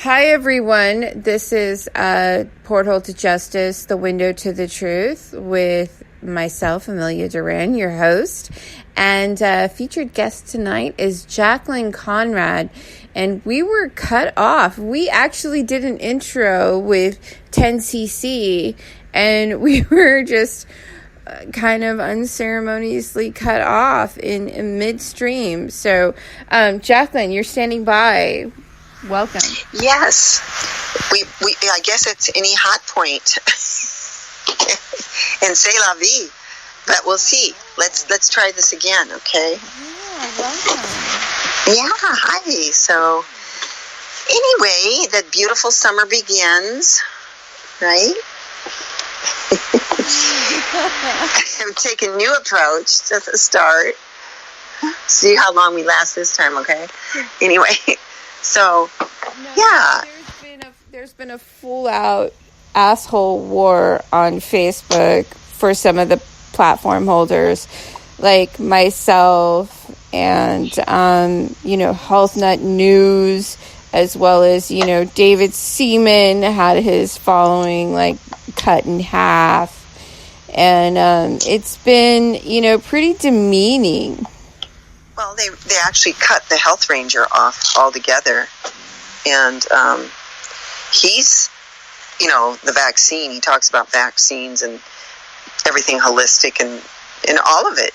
Hi, everyone. This is Porthole to Justice, the window to the truth, with myself, Amelia Duran, your host. And featured guest tonight is Jacklyn Conrad. And we were cut off. We actually did an intro with 10cc, and we were just kind of unceremoniously cut off in midstream. So, Jacklyn, you're standing by. Welcome. Yes. We I guess it's any hot point. And c'est la vie. But we'll see. Let's try this again, okay? Yeah, welcome. Yeah, hi. So anyway, the beautiful summer begins, right? I'm taking a new approach to the start. See how long we last this time, okay? Anyway. So, yeah. There's been a full-out asshole war on Facebook for some of the platform holders, like myself and, Health Nut News, as well as, David Seaman had his following, cut in half. And it's been, pretty demeaning. Well, they actually cut the health ranger off altogether, and he's, the vaccine. He talks about vaccines and everything holistic and all of it.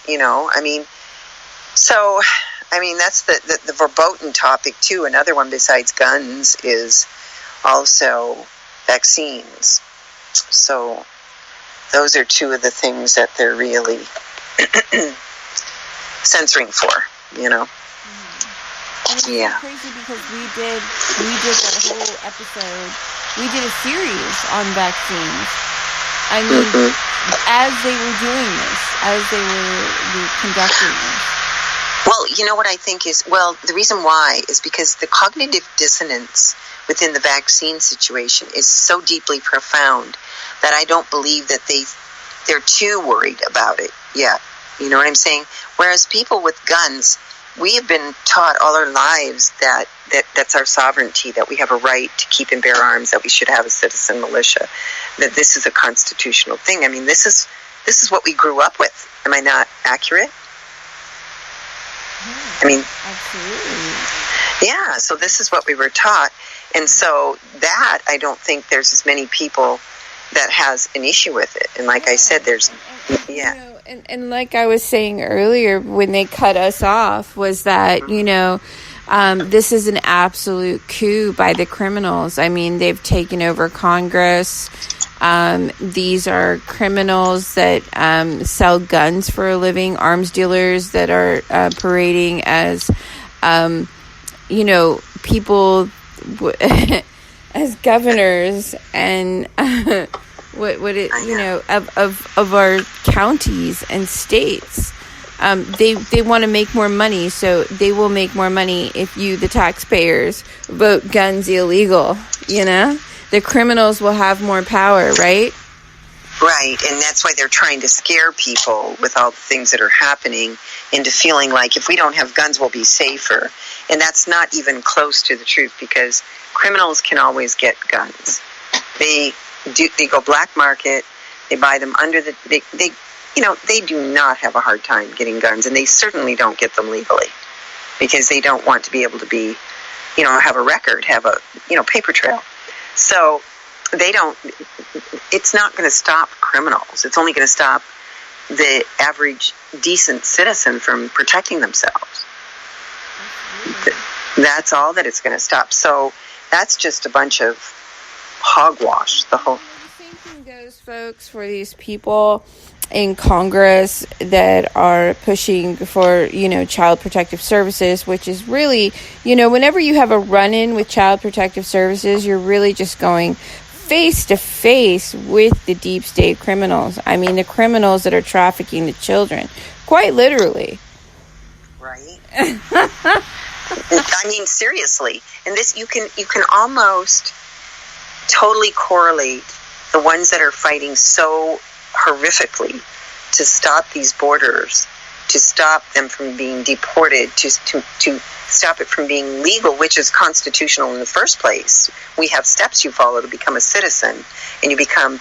That's the verboten topic too. Another one besides guns is also vaccines. So those are two of the things that they're really censoring for, And it's crazy because we did that whole episode. We did a series on vaccines. I mean, as they were doing this, as they were conducting this. Well, what I think is, the reason why is because the cognitive dissonance within the vaccine situation is so deeply profound that I don't believe that they're too worried about it yet. You know what I'm saying? Whereas people with guns, we have been taught all our lives that's our sovereignty, that we have a right to keep and bear arms, that we should have a citizen militia, that this is a constitutional thing. I mean, this is what we grew up with. Am I not accurate? Absolutely. Yeah, so this is what we were taught. And so that, I don't think there's as many people that has an issue with it. And like I said, there's... And like I was saying earlier, when they cut us off, was that, this is an absolute coup by the criminals. I mean, they've taken over Congress. These are criminals that sell guns for a living, arms dealers that are parading as, people as governors and... of our counties and states. They want to make more money, so they will make more money if you, the taxpayers, vote guns illegal. The criminals will have more power, right? Right, and that's why they're trying to scare people with all the things that are happening into feeling like if we don't have guns, we'll be safer. And that's not even close to the truth, because criminals can always get guns. They go black market. They buy them under they do not have a hard time getting guns, and they certainly don't get them legally because they don't want to be able to be, have a record, have a, paper trail. So they don't. It's not going to stop criminals. It's only going to stop the average decent citizen from protecting themselves. That's all that it's going to stop. So that's just a bunch of hogwash. The same thing goes, folks, for these people in Congress that are pushing for, Child Protective Services, which is really, whenever you have a run-in with Child Protective Services, you're really just going face to face with the deep state criminals. I mean, the criminals that are trafficking the children, quite literally. Right. I mean, seriously. And this, you can almost totally correlate the ones that are fighting so horrifically to stop these borders to stop them from being deported, to stop it from being legal, which is constitutional in the first place. We have steps you follow to become a citizen, and you become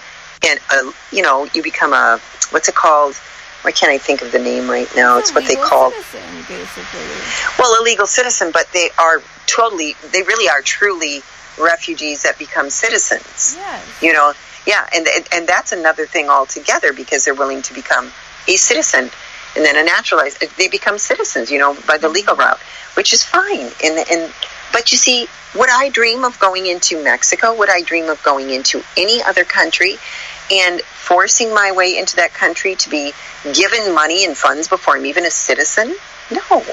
what's it called? Why can't I think of the name right now? It's what they call citizen, basically. Well, a legal citizen, but they really are truly refugees that become citizens. Yes. And that's another thing altogether, because they're willing to become a citizen and then a naturalized. They become citizens, by the legal route, which is fine. But you see, would I dream of going into Mexico? Would I dream of going into any other country and forcing my way into that country to be given money and funds before I'm even a citizen? No,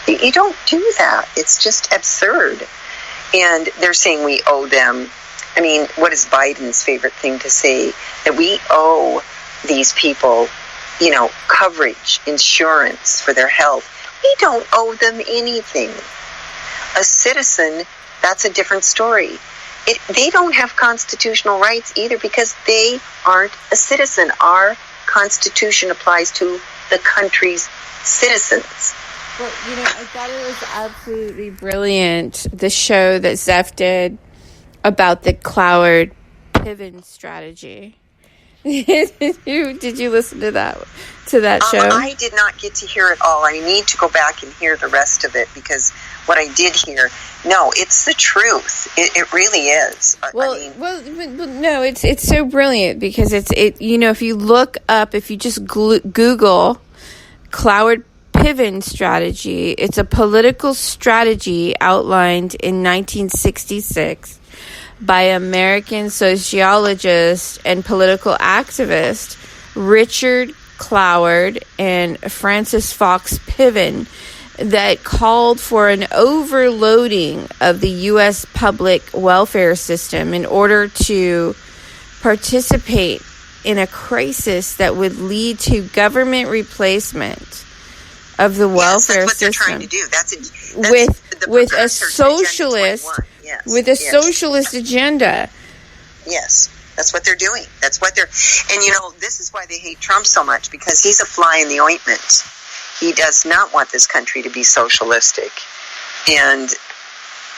you don't do that. It's just absurd. And they're saying we owe them. I mean, what is Biden's favorite thing to say? That we owe these people, coverage, insurance for their health. We don't owe them anything. A citizen, that's a different story. They don't have constitutional rights either, because they aren't a citizen. Our Constitution applies to the country's citizens. Well, I thought it was absolutely brilliant, the show that Zeph did about the Cloward Piven strategy. Did you listen to that show? I did not get to hear it all. I need to go back and hear the rest of it, because what I did hear, no, it's the truth. It really is. No, it's so brilliant, because if you look up, if you just Google Cloward Piven strategy, it's a political strategy outlined in 1966 by American sociologist and political activist Richard Cloward and Francis Fox Piven, that called for an overloading of the U.S. public welfare system in order to participate in a crisis that would lead to government replacement of the welfare that's what system. They're trying to do. With a socialist agenda. Yes, that's what they're doing. And this is why they hate Trump so much, because he's a fly in the ointment. He does not want this country to be socialistic. And,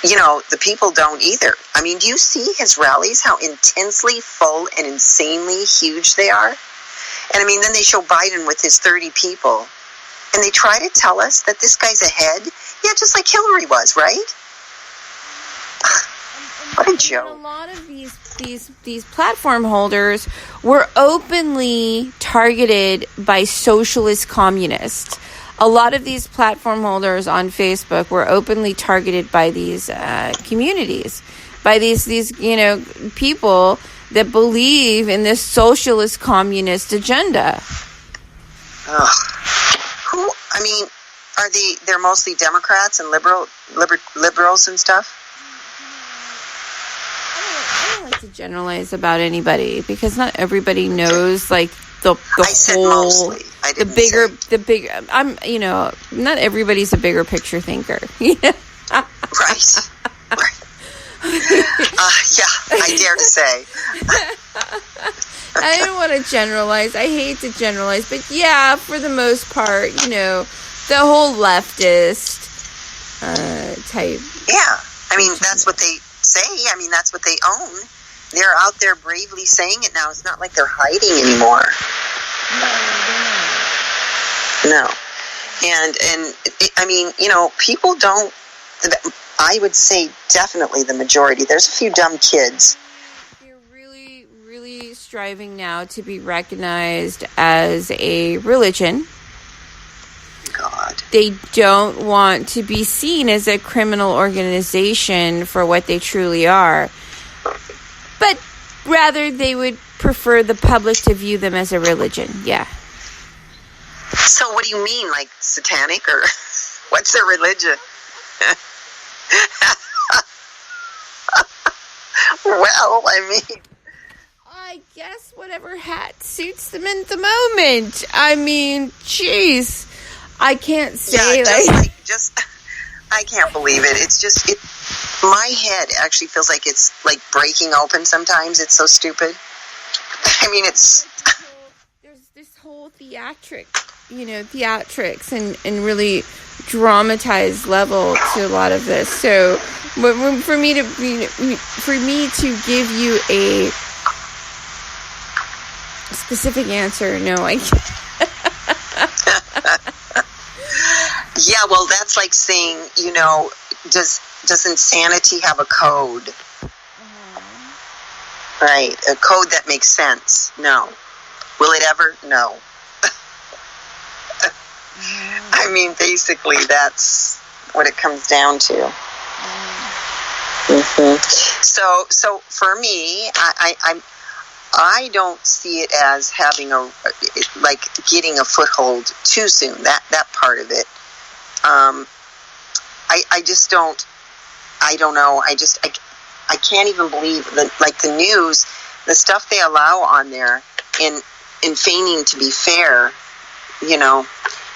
the people don't either. I mean, do you see his rallies, how intensely full and insanely huge they are? And, then they show Biden with his 30 people, and they try to tell us that this guy's ahead. Yeah, just like Hillary was, right? What a joke. A lot of these platform holders were openly targeted by socialist communists. A lot of these platform holders on Facebook were openly targeted by these communities, by these people that believe in this socialist communist agenda. They're mostly Democrats and liberals and stuff? I don't like to generalize about anybody, because not everybody knows the I said whole mostly. I didn't say. Not everybody's a bigger picture thinker. Right. I dare to say. I don't want to generalize. I hate to generalize, but yeah, for the most part, the whole leftist type. Yeah, that's what they say. That's what they own. They're out there bravely saying it now. It's not like they're hiding anymore. No. And people don't. I would say definitely the majority. There's a few dumb kids. They're really, really striving now to be recognized as a religion. God. They don't want to be seen as a criminal organization for what they truly are. But rather, they would prefer the public to view them as a religion. Yeah. So what do you mean, like satanic, or what's their religion? Well, I guess whatever hat suits them in the moment. Jeez. I can't say I can't believe it. It's just my head actually feels like it's like breaking open sometimes. It's so stupid. It's there's this whole theatric theatrics and really dramatized level to a lot of this. So for me to give you a specific answer, no, I can't. Yeah, well, that's like saying, does insanity have a code? Right, a code that makes sense? No. Will it ever? No. I mean, basically, that's what it comes down to. Mm-hmm. So for me, I don't see it as having getting a foothold too soon. That part of it. I just don't. I don't know. I can't even believe that. Like the news, the stuff they allow on there, in feigning to be fair,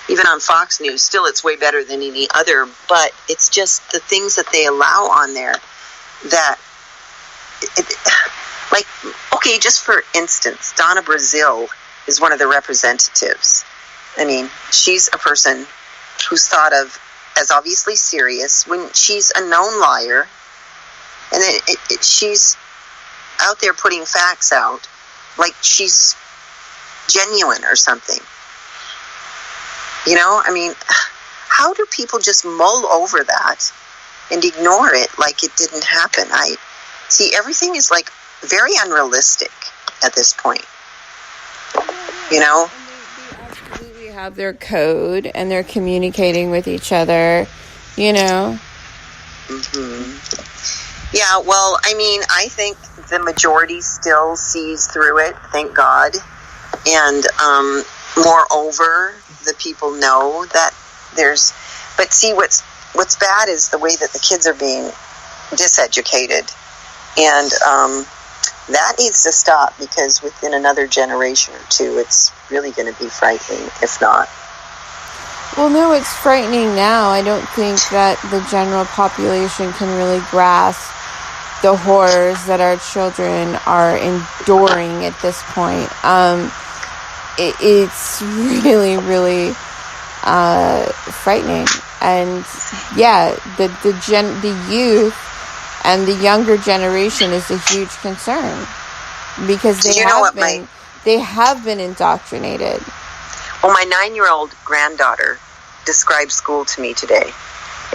even on Fox News, still it's way better than any other, but it's just the things that they allow on there that, okay, just for instance, Donna Brazile is one of the representatives. I mean, she's a person who's thought of as obviously serious when she's a known liar, and she's out there putting facts out like she's genuine or something. I mean, how do people just mull over that and ignore it like it didn't happen? I see everything is like very unrealistic at this point. They absolutely have their code and they're communicating with each other, Mm-hmm. Yeah, well, I mean, I think the majority still sees through it, thank God. And moreover, the people know that but see, what's bad is the way that the kids are being diseducated, and that needs to stop, because within another generation or two, it's really going to be frightening, if not. Well, no, it's frightening now. I don't think that the general population can really grasp the horrors that our children are enduring at this point. It's really, really frightening. And yeah, the youth and the younger generation is a huge concern, because they have been indoctrinated. Well, my 9-year-old granddaughter described school to me today,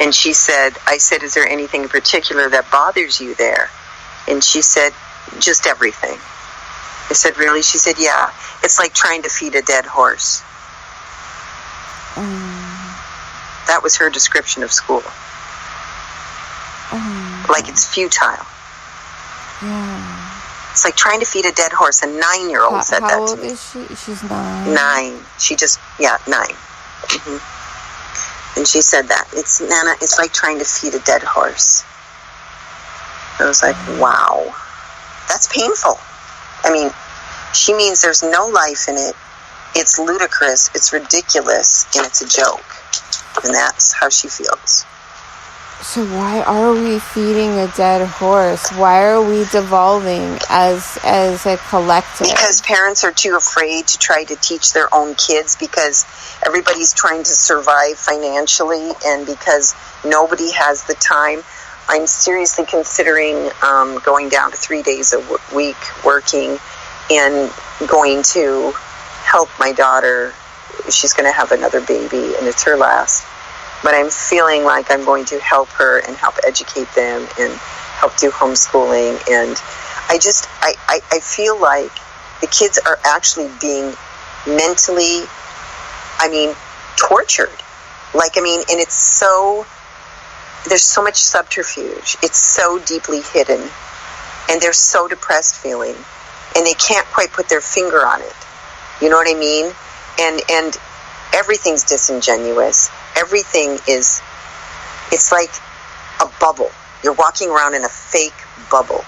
and she said, I said, is there anything in particular that bothers you there? And she said, just everything. I said, really? She said, yeah. It's like trying to feed a dead horse. That was her description of school. Like it's futile. Yeah. It's like trying to feed a dead horse. A 9-year-old said that to me. How old is she? She's 9. 9. She just, 9. Mm-hmm. And she said that. Nana, it's like trying to feed a dead horse. I was like, wow. That's painful. I mean, she means there's no life in it. It's ludicrous, it's ridiculous, and it's a joke. And that's how she feels. So why are we feeding a dead horse? Why are we devolving as a collective? Because parents are too afraid to try to teach their own kids, because everybody's trying to survive financially, and because nobody has the time. I'm seriously considering going down to 3 days a week working, and going to help my daughter. She's going to have another baby, and it's her last. But I'm feeling like I'm going to help her and help educate them and help do homeschooling. And I feel like the kids are actually being mentally, tortured. And it's so, there's so much subterfuge. It's so deeply hidden. And they're so depressed feeling. And they can't quite put their finger on it. You know what I mean? And everything's disingenuous. Everything is, it's like a bubble. You're walking around in a fake bubble.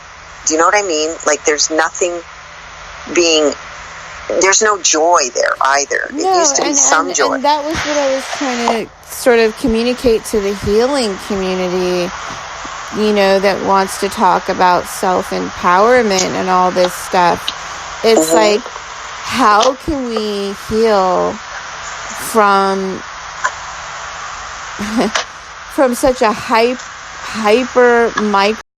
Do you know what I mean? Like there's no joy there either. It used to be some joy. And that was what I was trying to sort of communicate to the healing community, that wants to talk about self-empowerment and all this stuff. It's like, how can we heal from from such a hyper micro